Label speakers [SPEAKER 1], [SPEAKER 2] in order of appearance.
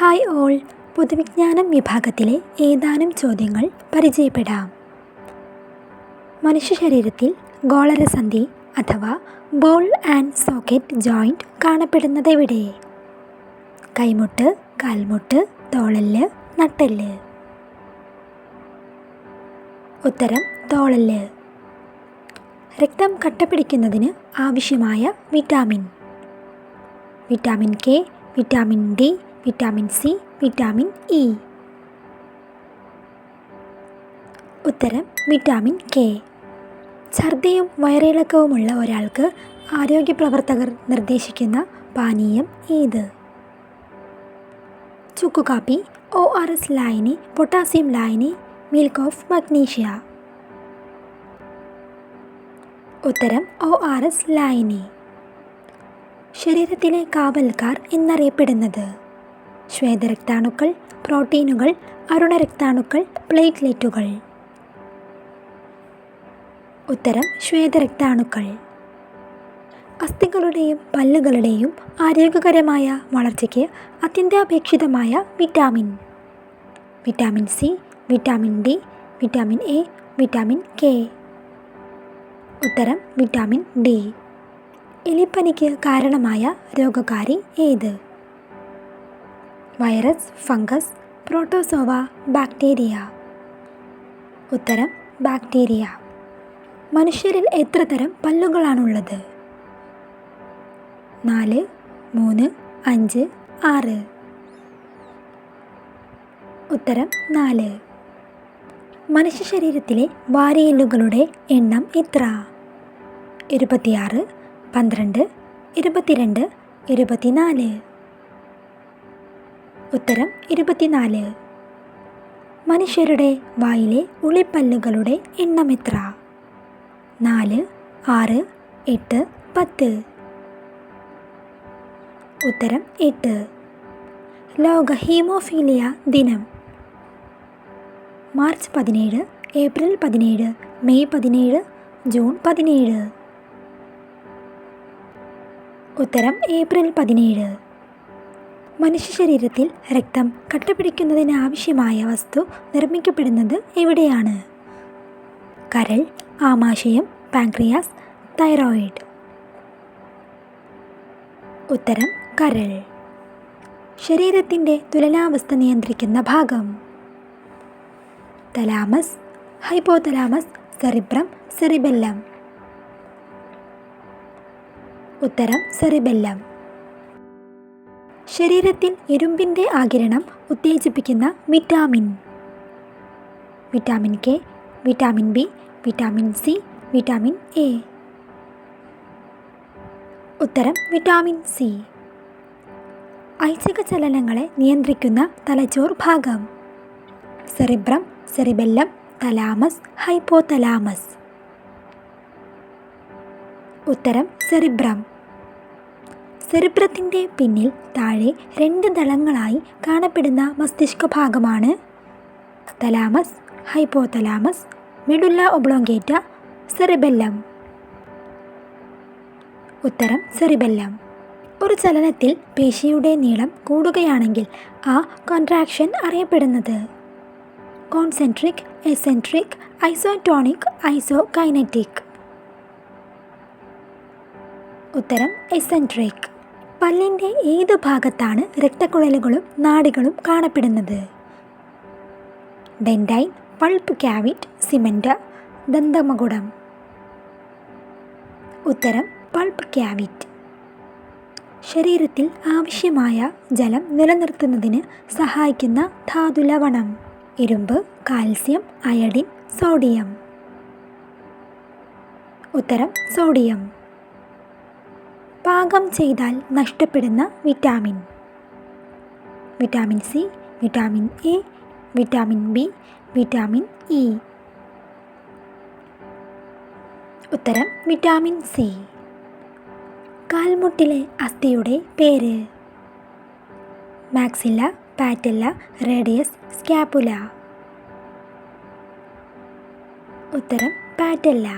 [SPEAKER 1] Hi all, പൊതുവിജ്ഞാനം വിഭാഗത്തിലെ ഏതാനും ചോദ്യങ്ങൾ പരിചയപ്പെടാം. മനുഷ്യ ശരീരത്തിൽ ഗോളരസന്ധി അഥവാ ബോൾ ആൻഡ് സോക്കറ്റ് ജോയിൻറ്റ് കാണപ്പെടുന്നതെവിടെ? കൈമുട്ട്, കാൽമുട്ട്, തോളെല്ല്, നട്ടെല്ല്. ഉത്തരം തോളെല്ല്. രക്തം കട്ടപിടിക്കുന്നതിന് ആവശ്യമായ vitamin? Vitamin K, vitamin D, vitamin C, vitamin E. ഉത്തരം വിറ്റാമിൻ കെ. ഛർദിയും വയറിളക്കവുമുള്ള ഒരാൾക്ക് ആരോഗ്യ പ്രവർത്തകർ നിർദ്ദേശിക്കുന്ന പാനീയം ഏത്? ചുക്കുകാപ്പി, ORS ലായനി, പൊട്ടാസ്യം ലായനി, മിൽക്ക് ഓഫ് മഗ്നീഷ്യ. ഉത്തരം ORS ലായനി. ശരീരത്തിലെ കാവൽക്കാർ എന്നറിയപ്പെടുന്നത്? ശ്വേതരക്താണുക്കൾ, പ്രോട്ടീനുകൾ, അരുണരക്താണുക്കൾ, പ്ലേറ്റ്ലെറ്റുകൾ. ഉത്തരം ശ്വേതരക്താണുക്കൾ. അസ്ഥികളുടെയും പല്ലുകളുടെയും ആരോഗ്യകരമായ വളർച്ചയ്ക്ക് അത്യന്താപേക്ഷിതമായ vitamin? Vitamin C, vitamin D, vitamin A, vitamin K. ഉത്തരം വിറ്റാമിൻ ഡി. എലിപ്പനിക്ക് കാരണമായ രോഗകാരി ഏത്? Virus, fungus, protozoa, bacteria. ഉത്തരം ബാക്ടീരിയ. മനുഷ്യരിൽ എത്ര തരം പല്ലുകളാണുള്ളത്? 4, 3, 5, 6. ഉത്തരം 4. മനുഷ്യ ശരീരത്തിലെ വാരിയെല്ലുകളുടെ എണ്ണം എത്ര? 26, 12, 22, 24. ഉത്തരം 24. മനുഷ്യരുടെ വായിലെ ഉളിപ്പല്ലുകളുടെ എണ്ണം എത്ര? 4, 6, 8, 10. ഉത്തരം 8. ലോക ഹീമോഫീലിയ ദിനം? March 17, April 17, May 17, June 17. ഉത്തരം ഏപ്രിൽ 17. മനുഷ്യ ശരീരത്തിൽ രക്തം കട്ടപിടിക്കുന്നതിന് ആവശ്യമായ വസ്തു നിർമ്മിക്കപ്പെടുന്നത് എവിടെയാണ്? കരൾ, ആമാശയം, പാൻക്രിയാസ്, തൈറോയിഡ്. ഉത്തരം കരൾ. ശരീരത്തിൻ്റെ തുലനാവസ്ഥ നിയന്ത്രിക്കുന്ന ഭാഗം? Thalamus, hypothalamus, cerebrum, cerebellum. ഉത്തരം സെറിബെല്ലം. ശരീരത്തിൽ ഇരുമ്പിൻ്റെ ആഗിരണം ഉത്തേജിപ്പിക്കുന്ന vitamin? Vitamin K, vitamin B, vitamin C, vitamin A. ഉത്തരം വിറ്റാമിൻ സി. ഐച്ഛിക ചലനങ്ങളെ നിയന്ത്രിക്കുന്ന തലച്ചോർ ഭാഗം? Cerebrum, cerebellum, thalamus, hypothalamus. ഉത്തരം സെറിബ്രം. സെറിബ്രത്തിൻ്റെ പിന്നിൽ താഴെ 2 ദളങ്ങളായി കാണപ്പെടുന്ന മസ്തിഷ്ക ഭാഗമാണ്? Thalamus, hypothalamus, medulla oblongata, cerebellum. ഉത്തരം സെറിബെല്ലം. ഒരു ചലനത്തിൽ പേശിയുടെ നീളം കൂടുകയാണെങ്കിൽ ആ കോൺട്രാക്ഷൻ അറിയപ്പെടുന്നത്? Concentric, eccentric, isotonic, isokinetic. ഉത്തരം എസെൻട്രിക്. പല്ലിൻ്റെ ഏത് ഭാഗത്താണ് രക്തക്കുഴലുകളും നാഡികളും കാണപ്പെടുന്നത്? ഡെൻഡൈൻ, പൾപ്പ് ക്യാവിറ്റ്, സിമൻ്റ്, ദന്തമകുടം. ഉത്തരം പൾപ്പ് ക്യാവിറ്റ്. ശരീരത്തിൽ ആവശ്യമായ ജലം നിലനിർത്തുന്നതിന് സഹായിക്കുന്ന ധാതു ലവണം? ഇരുമ്പ്, കാൽസ്യം, അയഡിൻ, സോഡിയം. ഉത്തരം സോഡിയം. പാകം ചെയ്താൽ നഷ്ടപ്പെടുന്ന vitamin? Vitamin C, vitamin A, vitamin B, vitamin E. ഉത്തരം വിറ്റാമിൻ സി. കാൽമുട്ടിലെ അസ്ഥിയുടെ പേര്? Maxilla, patella, radius, scapula. ഉത്തരം പാറ്റല്ല.